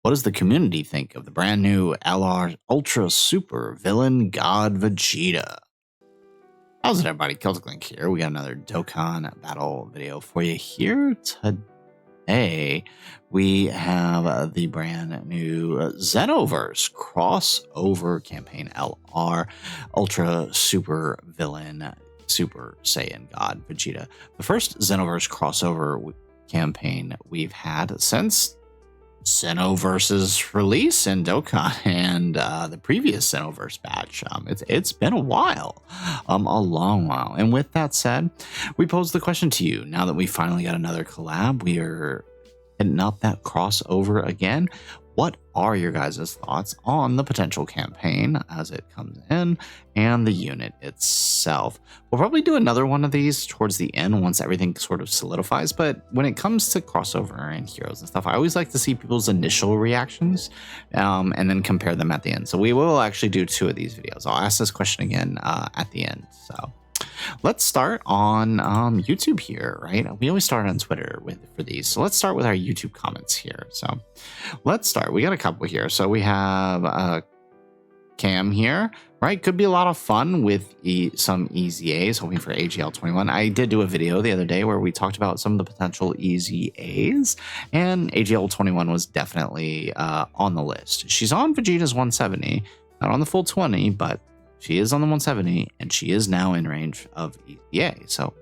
What does the community think of the brand new LR Ultra Super Villain God Vegeta? How's it, everybody? Celtic Link here. We got another Dokkan Battle video for you here today. We have the brand new Xenoverse Crossover Campaign LR Ultra Super Villain Super Saiyan God Vegeta. The first Xenoverse Crossover campaign we've had since Xenoverse's release in Dokkan and the previous Xenoverse batch. It's been a while, a long while. And with that said, we pose the question to you. Now that we finally got another collab, we are hitting up that crossover again. What are your guys' thoughts on the potential campaign as it comes in and the unit itself? We'll probably do another one of these towards the end once everything sort of solidifies. But when it comes to crossover and heroes and stuff, I always like to see people's initial reactions and then compare them at the end. So we will actually do 2 of these videos. I'll ask this question again at the end. So let's start on YouTube here, right? We always start on Twitter for these. So let's start with our YouTube comments here. So let's start. We got a couple here. So we have Cam here, right? Could be a lot of fun with some easy A's, hoping for AGL21. I did do a video the other day where we talked about some of the potential easy A's, and AGL21 was definitely on the list. She's on Vegeta's 170, not on the full 20, but she is on the 170, and she is now in range of EZA, so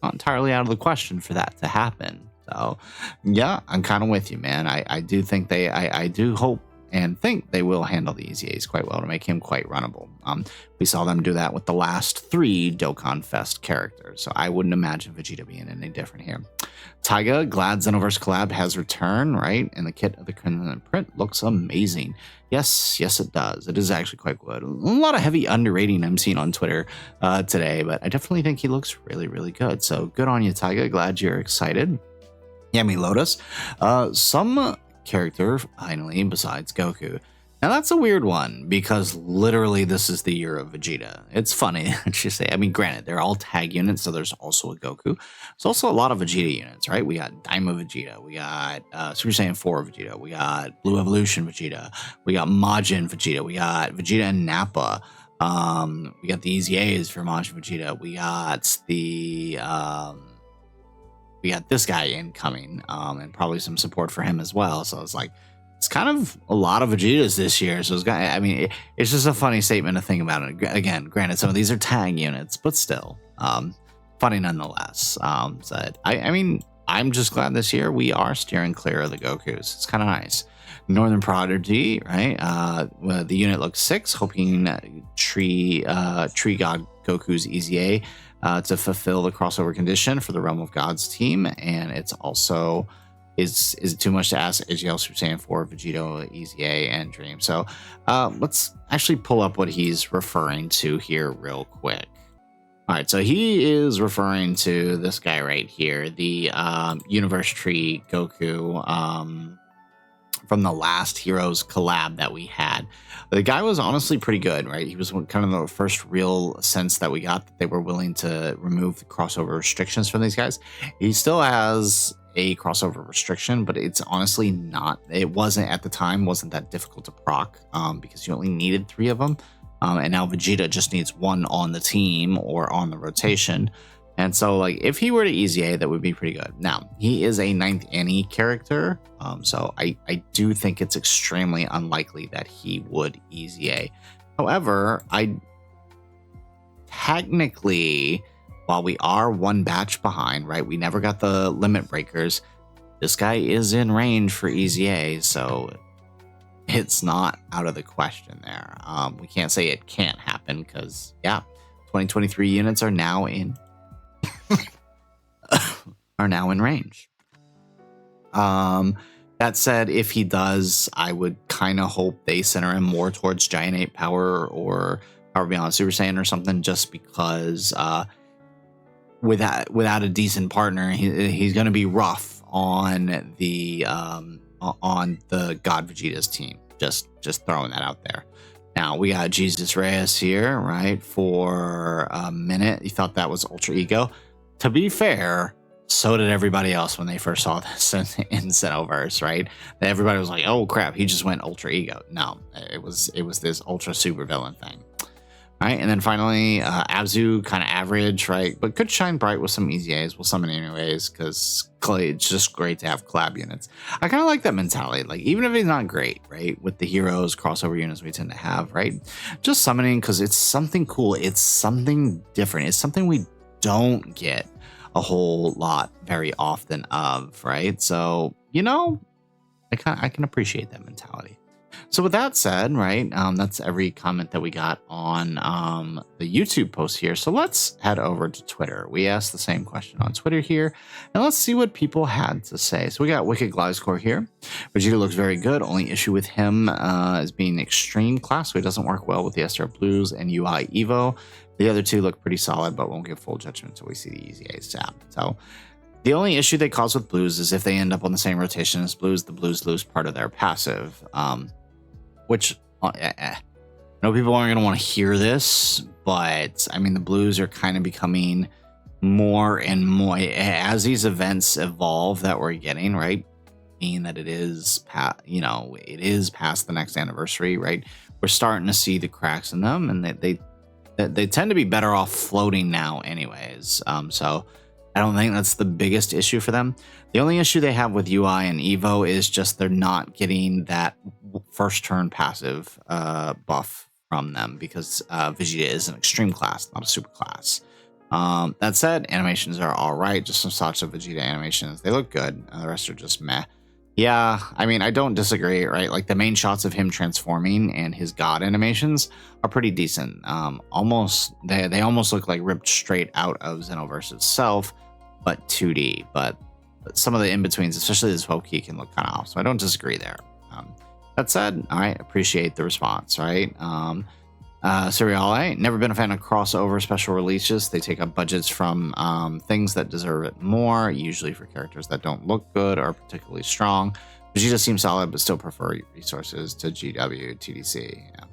not entirely out of the question for that to happen. So, yeah, I'm kind of with you, man. I do think I do hope and think they will handle the EZAs quite well to make him quite runnable. We saw them do that with the last 3 Dokkan Fest characters, so I wouldn't imagine Vegeta being any different here. Taiga, glad Xenoverse collab has returned, right? And the kit of the Crimson print looks amazing. Yes, it does. It is actually quite good. A lot of heavy underrating I'm seeing on Twitter today, but I definitely think he looks really, really good. So good on you, Taiga. Glad you're excited. Yami Lotus, some character finally besides Goku. Now that's a weird one because literally this is the year of Vegeta. It's funny to say. I mean, granted, they're all tag units, so there's also a Goku. There's also a lot of Vegeta units, right? We got Daima Vegeta, we got Super Saiyan 4 Vegeta, we got Blue Evolution Vegeta, we got Majin Vegeta, we got Vegeta and Nappa. We got the EZAs for Majin Vegeta. We got this guy incoming, and probably some support for him as well. So it's like, it's kind of a lot of Vegetas this year. So it's got, I mean, it's just a funny statement to think about it. Again, granted, some of these are tag units, but still, funny nonetheless. So I mean, I'm just glad this year we are steering clear of the Gokus. It's kind of nice. Northern Prodigy, right? Well, the unit looks 6, hoping Tree God Goku's EZA to fulfill the crossover condition for the Realm of Gods team, and it's also is it too much to ask AGL Super Saiyan 4 Vegeta, EZA, and Dream? So let's actually pull up what he's referring to here real quick. All right, so he is referring to this guy right here, the Universe Tree Goku from the last Heroes collab that we had. The guy was honestly pretty good, right? He was kind of the first real sense that we got that they were willing to remove the crossover restrictions from these guys. He still has a crossover restriction, but it's honestly not, it wasn't at the time, wasn't that difficult to proc because you only needed 3 of them. And now Vegeta just needs 1 on the team or on the rotation. And so, like, if he were to EZA, that would be pretty good. Now, he is a 9th Annie character, so I do think it's extremely unlikely that he would EZA. However, technically, while we are 1 batch behind, right, we never got the limit breakers, this guy is in range for EZA, so it's not out of the question there. We can't say it can't happen because, yeah, 2023 units are now in range. That said, if he does, I would kind of hope they center him more towards Giant 8 Power or Power Beyond Super Saiyan or something, just because without a decent partner, he's going to be rough on the God Vegeta's team. Just throwing that out there. Now we got Jesus Reyes here, right? For a minute, you thought that was Ultra Ego. To be fair, So did everybody else when they first saw this in Xenoverse, right? Everybody was like, "Oh crap, he just went ultra ego." No, it was this ultra super villain thing, right? And then finally, Abzu, kind of average, right? But could shine bright with some easy A's. We'll summon anyways because it's just great to have collab units. I kind of like that mentality. Like even if he's not great, right? With the heroes crossover units we tend to have, right? Just summoning because it's something cool. It's something different. It's something we don't get a whole lot very often of, right? So, you know, I can appreciate that mentality. So with that said, right, that's every comment that we got on the YouTube post here. So let's head over to Twitter. We asked the same question on Twitter here, and let's see what people had to say. So we got Wicked Gliscor here. Vegeta looks very good. Only issue with him is being extreme class, so he doesn't work well with the STR Blues and UI Evo. The other two look pretty solid, but won't give full judgment until we see the Easy A's tab. So the only issue they cause with Blues is if they end up on the same rotation as Blues, the Blues lose part of their passive. Which I know people aren't going to want to hear this, but I mean, the Blues are kind of becoming more and more as these events evolve that we're getting, right? Meaning that it is, it is past the next anniversary, right? We're starting to see the cracks in them, and they tend to be better off floating now anyways. So I don't think that's the biggest issue for them. The only issue they have with UI and Evo is just they're not getting that first turn passive buff from them because Vegeta is an extreme class, not a super class. That said, animations are all right. Just some shots of Vegeta animations. They look good. The rest are just meh. Yeah, I mean, I don't disagree, right? Like the main shots of him transforming and his god animations are pretty decent. They almost look like ripped straight out of Xenoverse itself, but 2D. But some of the in-betweens, especially this Poke, can look kind of off. So I don't disagree there. That said, I appreciate the response, right? Seriale, never been a fan of crossover special releases. They take up budgets from things that deserve it more, usually for characters that don't look good or particularly strong. Vegeta seems solid, but still prefer resources to GW, TDC. Yeah.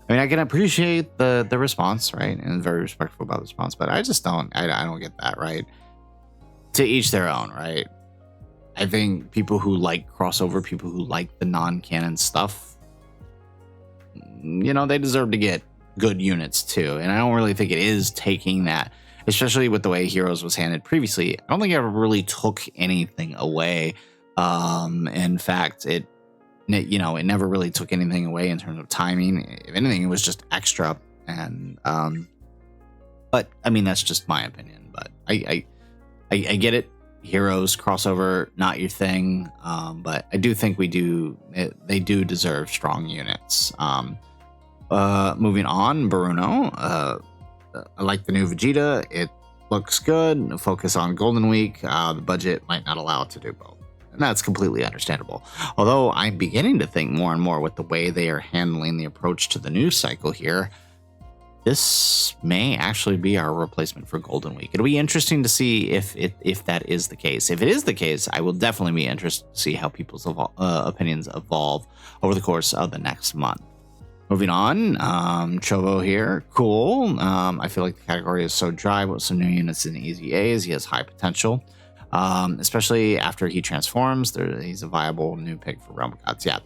I mean, I can appreciate the response, right? And very respectful about the response, but I just don't get that, right? To each their own, right? I think people who like crossover, people who like the non-canon stuff, you know, they deserve to get good units too. And I don't really think it is taking that, especially with the way Heroes was handled previously. I don't think it ever really took anything away. In fact, it never really took anything away in terms of timing. If anything, it was just extra. And but I mean, that's just my opinion. But I get it. Heroes crossover, not your thing. But I do think they do deserve strong units. Moving on, Bruno. I like the new Vegeta. It looks good. Focus on Golden Week. The budget might not allow it to do both. And that's completely understandable. Although I'm beginning to think more and more with the way they are handling the approach to the news cycle here, this may actually be our replacement for Golden Week. It'll be interesting to see if that is the case. If it is the case, I will definitely be interested to see how people's opinions evolve over the course of the next month. Moving on, Chovo here, cool. I feel like the category is so dry with some new units and easy A's. He has high potential, especially after he transforms. He's a viable new pick for Realm of Gods. Yeah.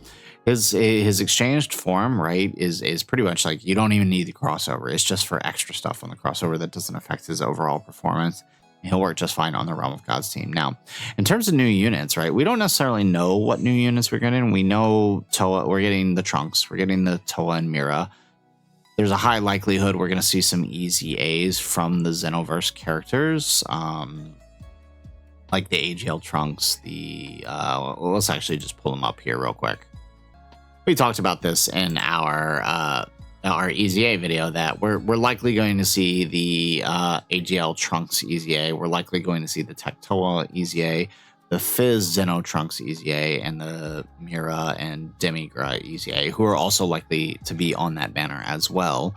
His exchanged form, right, is pretty much like you don't even need the crossover. It's just for extra stuff on the crossover that doesn't affect his overall performance. He'll work just fine on the Realm of Gods team. Now, in terms of new units, right, we don't necessarily know what new units we're getting. We know Toa, we're getting the Trunks, we're getting the Toa and Mira. There's a high likelihood we're going to see some easy A's from the Xenoverse characters, like the AGL Trunks. Let's actually just pull them up here real quick. We talked about this in our EZA video that we're likely going to see the AGL Trunks EZA. We're likely going to see the Tectoa EZA, the Fizz Zeno Trunks EZA, and the Mira and Demigra EZA, who are also likely to be on that banner as well.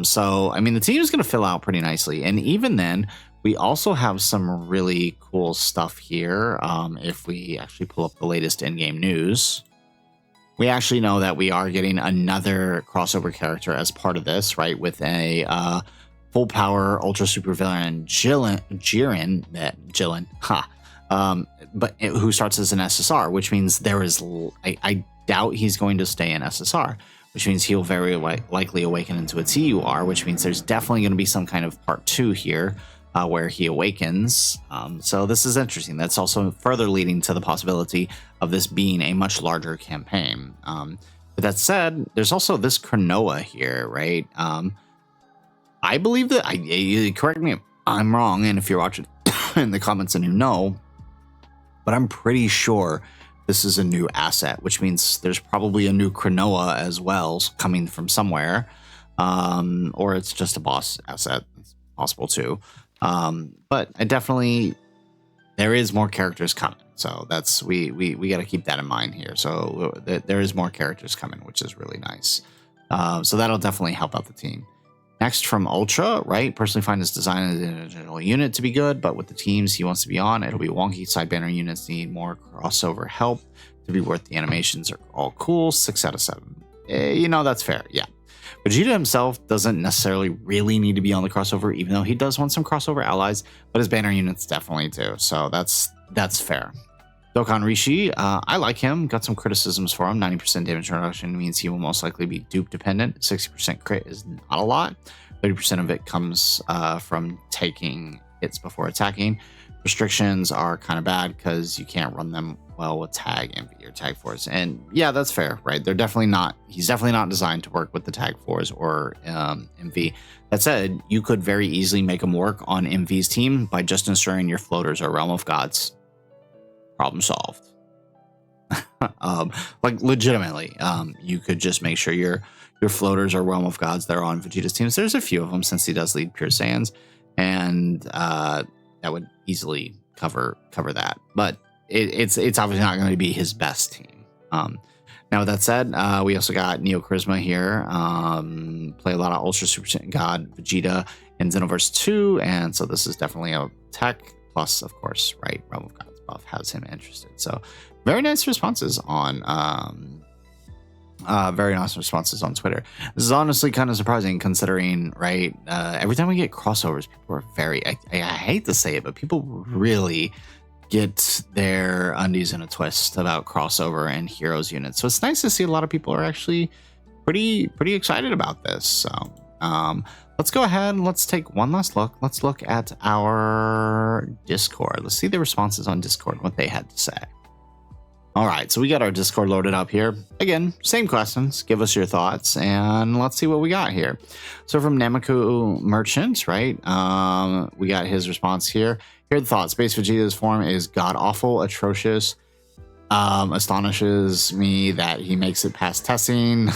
So, I mean, the team is going to fill out pretty nicely. And even then, we also have some really cool stuff here. If we actually pull up the latest in-game news, we actually know that we are getting another crossover character as part of this, right? With a full power ultra super villain Jiren, but who starts as an SSR, which means there is I doubt he's going to stay in SSR, which means he'll very likely awaken into a TUR, which means there's definitely going to be some kind of part 2 here where he awakens. So this is interesting. That's also further leading to the possibility of this being a much larger campaign. But that said, there's also this Cronoa here, right? I believe that, correct me if I'm wrong, and if you're watching in the comments and you know, but I'm pretty sure this is a new asset, which means there's probably a new Cronoa as well coming from somewhere, or it's just a boss asset. It's possible too. But there is more characters coming. So that's, we got to keep that in mind here. So there is more characters coming, which is really nice. So that'll definitely help out the team. Next from Ultra, right? Personally find his design as an individual unit to be good, but with the teams he wants to be on, it'll be wonky. Side banner units need more crossover help to be worth the animations are all cool. 6 out of 7. That's fair. Yeah. Vegeta himself doesn't necessarily really need to be on the crossover, even though he does want some crossover allies, but his banner units definitely do. So that's fair. Dokkan Rishi, I like him. Got some criticisms for him. 90% damage reduction means he will most likely be dupe dependent. 60% crit is not a lot. 30% of it comes from taking hits before attacking. Restrictions are kind of bad because you can't run them well with tag MV or tag 4s. And yeah, that's fair, right? He's definitely not designed to work with the tag 4s or MV. That said, you could very easily make him work on MV's team by just ensuring your floaters are Realm of Gods. Problem solved. Like legitimately, you could just make sure your floaters are Realm of Gods that are on Vegeta's teams. There's a few of them since he does lead Pure Saiyans, and that would easily cover that. But it's obviously not going to be his best team. Now with that said, we also got Neo Charisma here. Play a lot of Ultra Super God Vegeta in Xenoverse 2, and so this is definitely a tech plus, of course, right? Realm of Gods buff has him interested. So very nice responses on Twitter. This is honestly kind of surprising considering, right? Every time we get crossovers, people are I hate to say it, but people really get their undies in a twist about crossover and heroes units. So it's nice to see a lot of people are actually pretty excited about this. So let's go ahead and let's take one last look. Let's look at our Discord. Let's see the responses on Discord, what they had to say. All right, so we got our Discord loaded up here. Again, same questions. Give us your thoughts, and let's see what we got here. So from Namaku Merchant, right? We got his response here. Here are the thoughts. Base Vegeta's form is god-awful, atrocious. Astonishes me that he makes it past testing.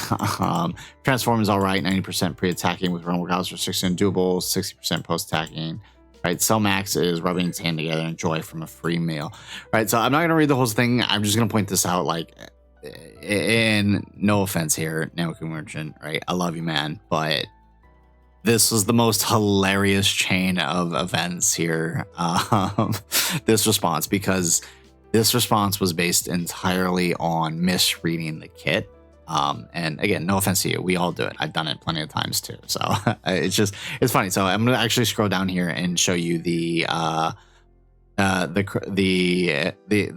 Transform is all right, 90% pre-attacking with Realm of Gods restriction doable, 60% post-attacking. Right, Cell Max is rubbing his hand together and joy from a free meal. Right, so I'm not gonna read the whole thing. I'm just gonna point this out. Like, and no offense here, Naoki Merchant. Right, I love you, man, but this was the most hilarious chain of events here. This response, because this response was based entirely on misreading the kit. And again, no offense to you, we all do it. I've done it plenty of times too. So it's funny. So I'm going to actually scroll down here and show you the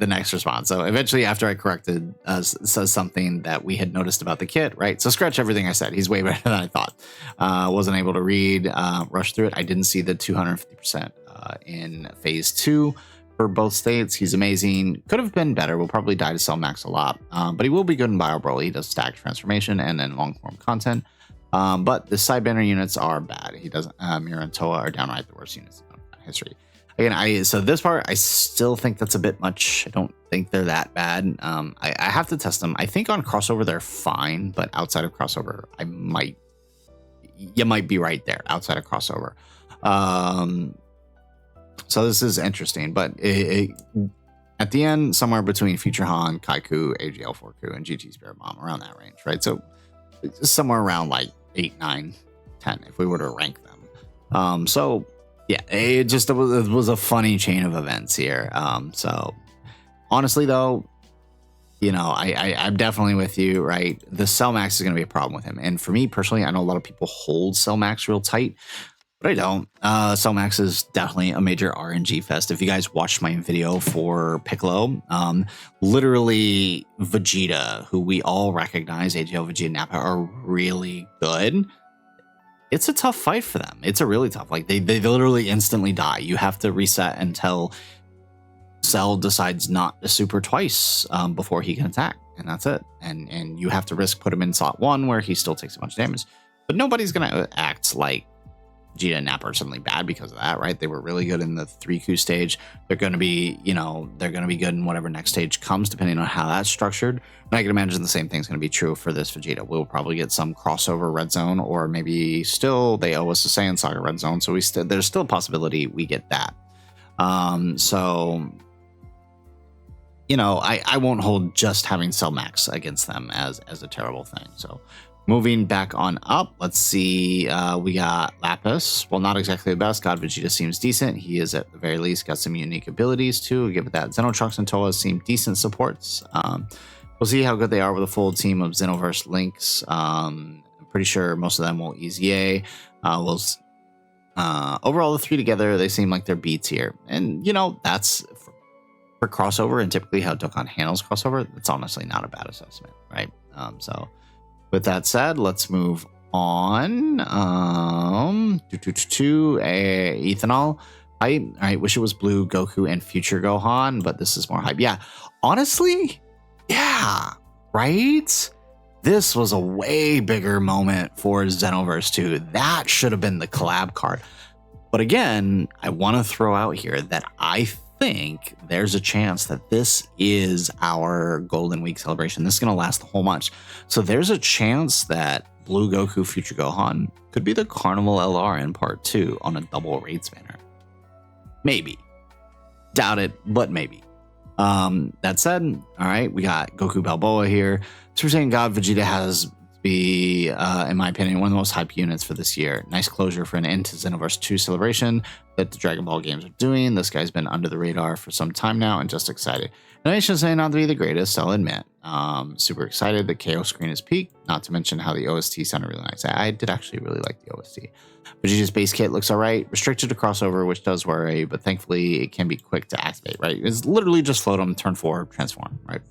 next response. So eventually, after I corrected, says something that we had noticed about the kit, right? So scratch everything I said. He's way better than I thought. Wasn't able to read, rush through it. I didn't see the 250% in phase 2. For both states, he's amazing. Could have been better. Will probably die to Cell Max a lot, but he will be good in Bio Broly. He does stack transformation and then long form content. But the side banner units are bad. He doesn't. Mira and Toa are downright the worst units in history. Again, so this part I still think that's a bit much. I don't think they're that bad. I have to test them. I think on crossover they're fine, but outside of crossover, you might be right there. Outside of crossover. So this is interesting, but at the end, somewhere between Future Han, Kaiku, AGL4Ku, and GT Spirit Bomb, around that range, right? So somewhere around like 8, 9, 10, if we were to rank them. So yeah, it was a funny chain of events here. So honestly, though, I'm definitely with you, right? The Cell Max is going to be a problem with him. And for me personally, I know a lot of people hold Cell Max real tight. but I don't. Cellmax is definitely a major RNG fest. If you guys watched my video for Piccolo, literally Vegeta, who we all recognize, AGL, Vegeta, Nappa, are really good. It's a tough fight for them. It's a really tough. Like they literally instantly die. You have to reset until Cell decides not to super twice before he can attack, and that's it. And you have to risk put him in slot 1 where he still takes a bunch of damage. But nobody's gonna act like Vegeta and Nappa are suddenly bad because of that, right? They were really good in the 3Q stage. They're going to be, they're going to be good in whatever next stage comes, depending on how that's structured. And I can imagine the same thing's going to be true for this Vegeta. We'll probably get some crossover red zone, or maybe still they owe us a Saiyan Saga red zone. So there's still a possibility we get that. I won't hold just having Cell Max against them as a terrible thing. So moving back on up, let's see. We got Lapis. Well, not exactly the best. God Vegeta seems decent. He is at the very least got some unique abilities too. Give it that. Xenotrunks and Toa seem decent supports. We'll see how good they are with a full team of Xenoverse links. I'm pretty sure most of them will easy A. Overall, the 3 together, they seem like they're beats here. And, that's for crossover and typically how Dokkan handles crossover. That's honestly not a bad assessment, right? So with that said, let's move on to Ethanol. Hype. All right, wish it was Blue Goku and Future Gohan, but this is more hype. Yeah, honestly, yeah, right? This was a way bigger moment for Xenoverse 2. That should have been the collab card. But again, I want to throw out here that I think there's a chance that this is our Golden Week celebration. This is going to last the whole month. So there's a chance that Blue Goku Future Gohan could be the Carnival LR in part 2 on a double raid banner. Maybe. Doubt it, but maybe. That said, all right, we got Goku Balboa here. Super Saiyan God Vegeta has to be, in my opinion, one of the most hype units for this year. Nice closure for an end to Xenoverse 2 celebration that the Dragon Ball games are doing. This guy's been under the radar for some time now and just excited. Animation say not to be the greatest, I'll admit. Super excited. The KO screen is peaked, not to mention how the OST sounded really nice. I did actually really like the OST. Vegeta's base kit looks all right. Restricted to crossover, which does worry, but thankfully it can be quick to activate, right? It's literally just float them, turn 4, transform, right?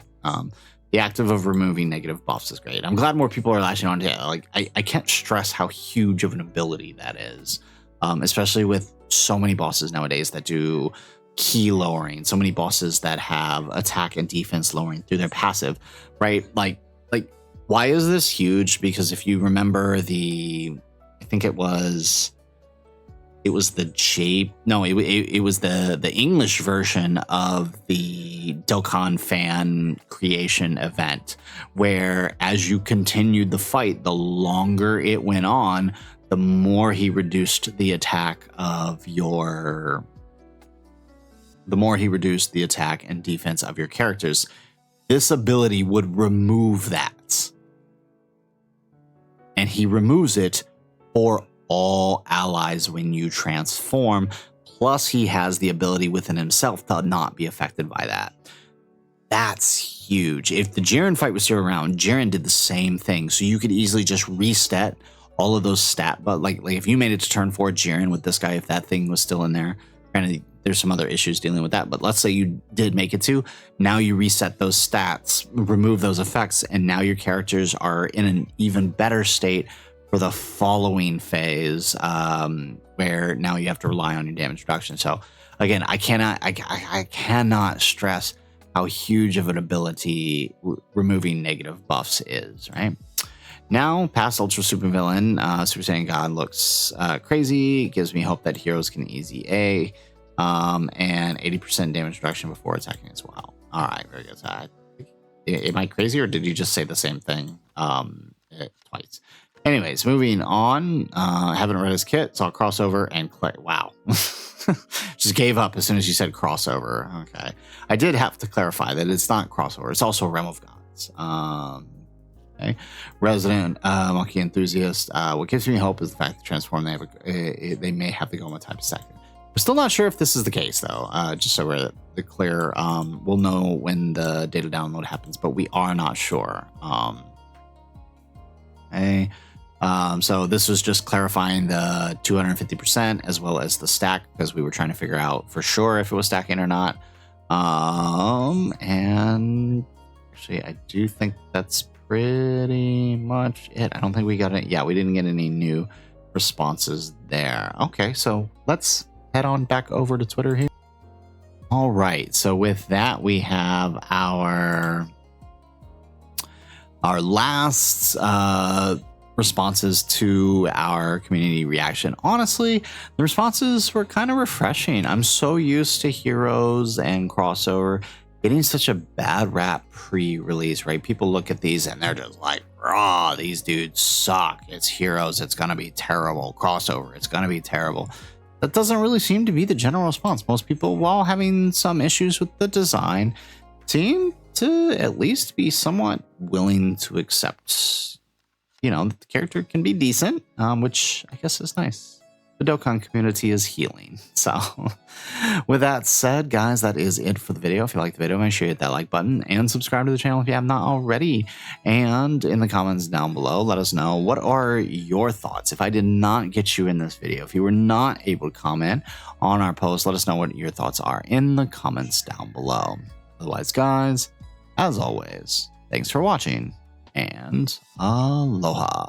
The active of removing negative buffs is great. I'm glad more people are latching on to it. Like, I can't stress how huge of an ability that is, especially with so many bosses nowadays that do key lowering, so many bosses that have attack and defense lowering through their passive, right? Like why is this huge? Because if you remember I think it was the English version of the Dokkan fan creation event, where as you continued the fight, the longer it went on, the more he reduced the attack and defense of your characters. This ability would remove that. And he removes it for all allies when you transform. Plus, he has the ability within himself to not be affected by that. That's huge. If the Jiren fight was still around, Jiren did the same thing. So you could easily just reset all of those but like if you made it to turn 4 Jiren with this guy, if that thing was still in there, granted, there's some other issues dealing with that, but let's say you did make it to, now you reset those stats, remove those effects, and now your characters are in an even better state for the following phase, where now you have to rely on your damage reduction. So again, I cannot stress how huge of an ability removing negative buffs is, right? Now, past Ultra Super Villain, Super Saiyan God looks crazy. Gives me hope that heroes can easy A, and 80% damage reduction before attacking as well. All right, very good. Am I crazy, or did you just say the same thing twice? Anyways, moving on. Haven't read his kit, saw crossover and click. Wow. Just gave up as soon as you said crossover. Okay. I did have to clarify that it's not crossover. It's also Realm of Gods. Okay. Resident Monkey Enthusiast. What gives me hope is the fact that Transform, they may have the Goma type second. We're still not sure if this is the case, though. Just so we're clear, we'll know when the data download happens, but we are not sure. Okay. So this was just clarifying the 250% as well as the stack, because we were trying to figure out for sure if it was stacking or not. And actually, I do think that's pretty much it. I don't think we got it. Yeah, we didn't get any new responses there. Okay, so let's head on back over to Twitter here. All right, so with that, we have our last responses to our community reaction. Honestly, the responses were kind of refreshing. I'm so used to Heroes and Crossover getting such a bad rap pre-release, right? People look at these and they're just like, raw, these dudes suck. It's Heroes, it's gonna be terrible. Crossover, it's gonna be terrible. That doesn't really seem to be the general response. Most people, while having some issues with the design, seem to at least be somewhat willing to accept, you know, the character can be decent, which I guess is nice. The Dokkan community is healing. So with that said, guys, that is it for the video. If you like the video, make sure you hit that like button and subscribe to the channel if you have not already. And in the comments down below, let us know, what are your thoughts? If I did not get you in this video, if you were not able to comment on our post, let us know what your thoughts are in the comments down below. Otherwise, guys, as always, thanks for watching, and aloha.